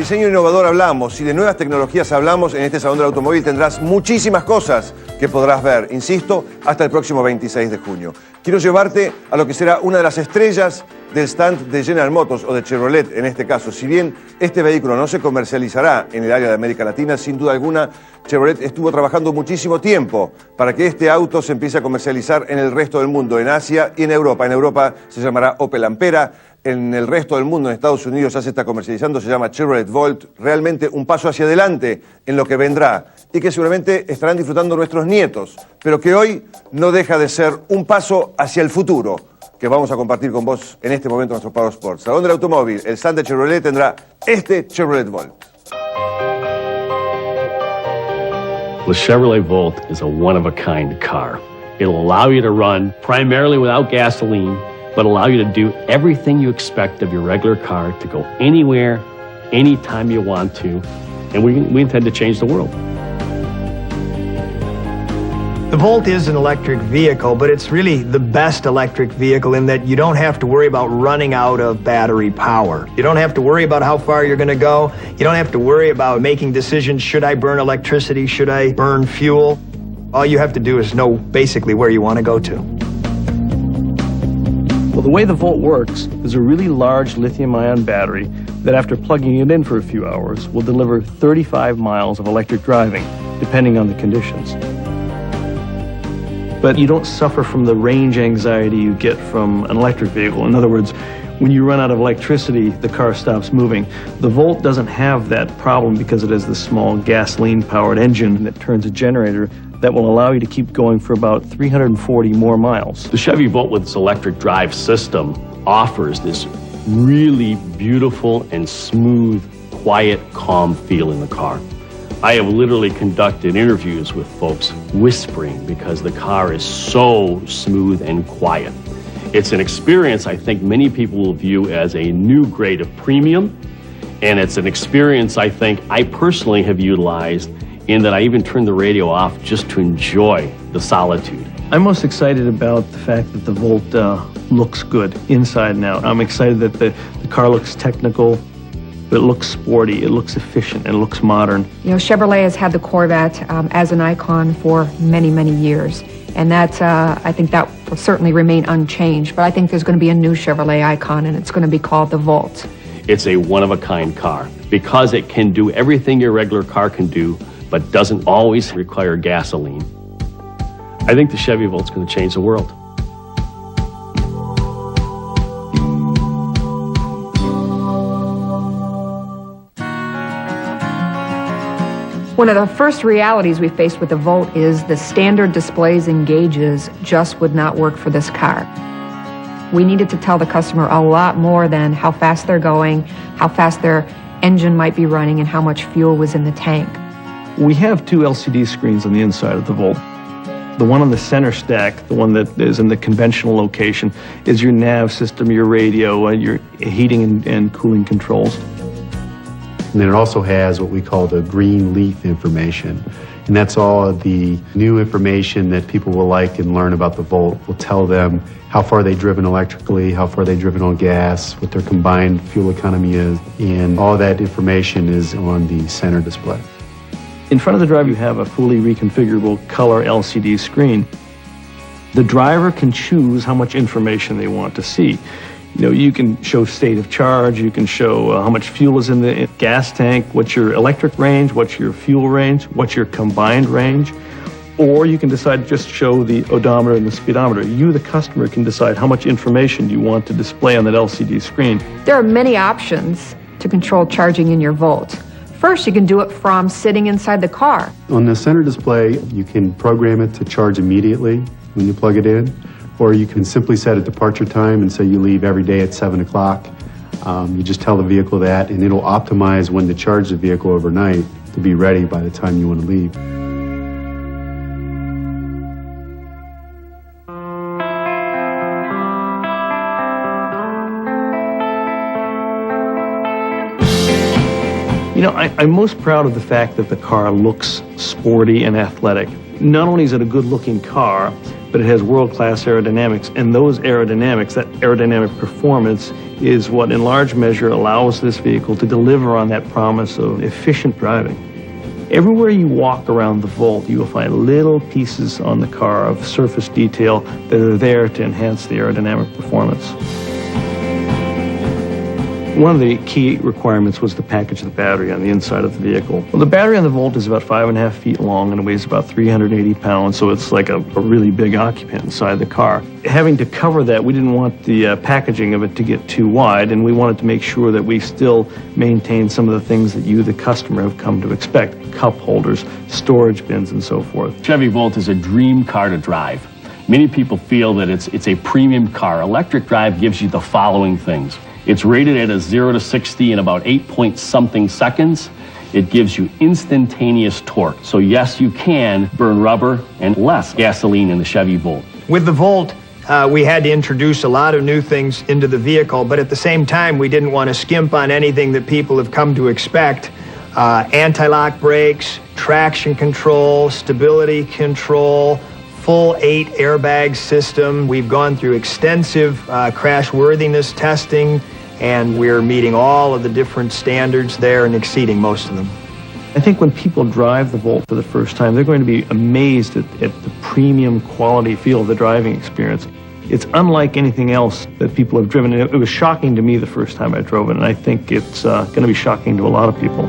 diseño innovador hablamos, si de nuevas tecnologías hablamos, en este Salón del Automóvil tendrás muchísimas cosas que podrás ver, insisto, hasta el próximo 26 de junio. Quiero llevarte a lo que será una de las estrellas del stand de General Motors, o de Chevrolet en este caso. Si bien este vehículo no se comercializará en el área de América Latina, sin duda alguna, Chevrolet estuvo trabajando muchísimo tiempo para que este auto se empiece a comercializar en el resto del mundo, en Asia y en Europa. En Europa se llamará Opel Ampera. En el resto del mundo, en Estados Unidos, ya se está comercializando, se llama Chevrolet Volt. Realmente un paso hacia adelante en lo que vendrá y que seguramente estarán disfrutando nuestros nietos, pero que hoy no deja de ser un paso hacia el futuro que vamos a compartir con vos en este momento en nuestro Power Sports. Salón del Automóvil, el stand de Chevrolet tendrá este Chevrolet Volt. The Chevrolet Volt is a one-of-a-kind car. It'll allow you to run primarily without gasoline, but allow you to do everything you expect of your regular car, to go anywhere, anytime you want to, and we intend to change the world. The Volt is an electric vehicle, but it's really the best electric vehicle in that you don't have to worry about running out of battery power. You don't have to worry about how far you're going to go. You don't have to worry about making decisions. Should I burn electricity? Should I burn fuel? All you have to do is know basically where you want to go to. Well, the way the Volt works is a really large lithium-ion battery that, after plugging it in for a few hours, will deliver 35 miles of electric driving, depending on the conditions. But you don't suffer from the range anxiety you get from an electric vehicle. In other words, when you run out of electricity, the car stops moving. The Volt doesn't have that problem because it has this small gasoline-powered engine that turns a generator that will allow you to keep going for about 340 more miles. The Chevy Volt with its electric drive system offers this really beautiful and smooth, quiet, calm feel in the car. I have literally conducted interviews with folks whispering because the car is so smooth and quiet. It's an experience I think many people will view as a new grade of premium, and it's an experience I think I personally have utilized in that I even turned the radio off just to enjoy the solitude. I'm most excited about the fact that the Volt looks good inside and out. I'm excited that the car looks technical, but it looks sporty, it looks efficient, and it looks modern. You know, Chevrolet has had the Corvette as an icon for many, many years. And that, I think that will certainly remain unchanged. But I think there's going to be a new Chevrolet icon, and it's going to be called the Volt. It's a one-of-a-kind car because it can do everything your regular car can do, but doesn't always require gasoline. I think the Chevy Volt's going to change the world. One of the first realities we faced with the Volt is the standard displays and gauges just would not work for this car. We needed to tell the customer a lot more than how fast they're going, how fast their engine might be running, and how much fuel was in the tank. We have two LCD screens on the inside of the Volt. The one on the center stack, the one that is in the conventional location, is your nav system, your radio, your heating and cooling controls. And then it also has what we call the green leaf information. And that's all of the new information that people will like and learn about the Volt. Will tell them how far they've driven electrically, how far they've driven on gas, what their combined fuel economy is. And all that information is on the center display. In front of the driver, you have a fully reconfigurable color LCD screen. The driver can choose how much information they want to see. You know, you can show state of charge, you can show how much fuel is in the gas tank, what's your electric range, what's your fuel range, what's your combined range, or you can decide to just show the odometer and the speedometer. You, the customer, can decide how much information you want to display on that LCD screen. There are many options to control charging in your Volt. First, you can do it from sitting inside the car. On the center display, you can program it to charge immediately when you plug it in. Or you can simply set a departure time and say you leave every day at 7 o'clock. You just tell the vehicle that, and it'll optimize when to charge the vehicle overnight to be ready by the time you want to leave. You know, I'm most proud of the fact that the car looks sporty and athletic. Not only is it a good-looking car, but it has world-class aerodynamics, and those aerodynamics, that aerodynamic performance, is what in large measure allows this vehicle to deliver on that promise of efficient driving. Everywhere you walk around the Volt, you will find little pieces on the car of surface detail that are there to enhance the aerodynamic performance. One of the key requirements was to package the battery on the inside of the vehicle. Well, the battery on the Volt is about 5.5 feet long and it weighs about 380 pounds, so it's like a really big occupant inside the car. Having to cover that, we didn't want the packaging of it to get too wide, and we wanted to make sure that we still maintain some of the things that you, the customer, have come to expect: cup holders, storage bins, and so forth. Chevy Volt is a dream car to drive. Many people feel that it's a premium car. Electric drive gives you the following things. It's rated at a 0 to 60 in about 8-point-something seconds. It gives you instantaneous torque. So yes, you can burn rubber and less gasoline in the Chevy Volt. With the Volt, we had to introduce a lot of new things into the vehicle, but at the same time, we didn't want to skimp on anything that people have come to expect. Anti-lock brakes, traction control, stability control, full 8 airbag system. We've gone through extensive crash worthiness testing, and we're meeting all of the different standards there and exceeding most of them. I think when people drive the Volt for the first time, they're going to be amazed at the premium quality feel of the driving experience. It's unlike anything else that people have driven. It was shocking to me the first time I drove it, and I think it's going to be shocking to a lot of people.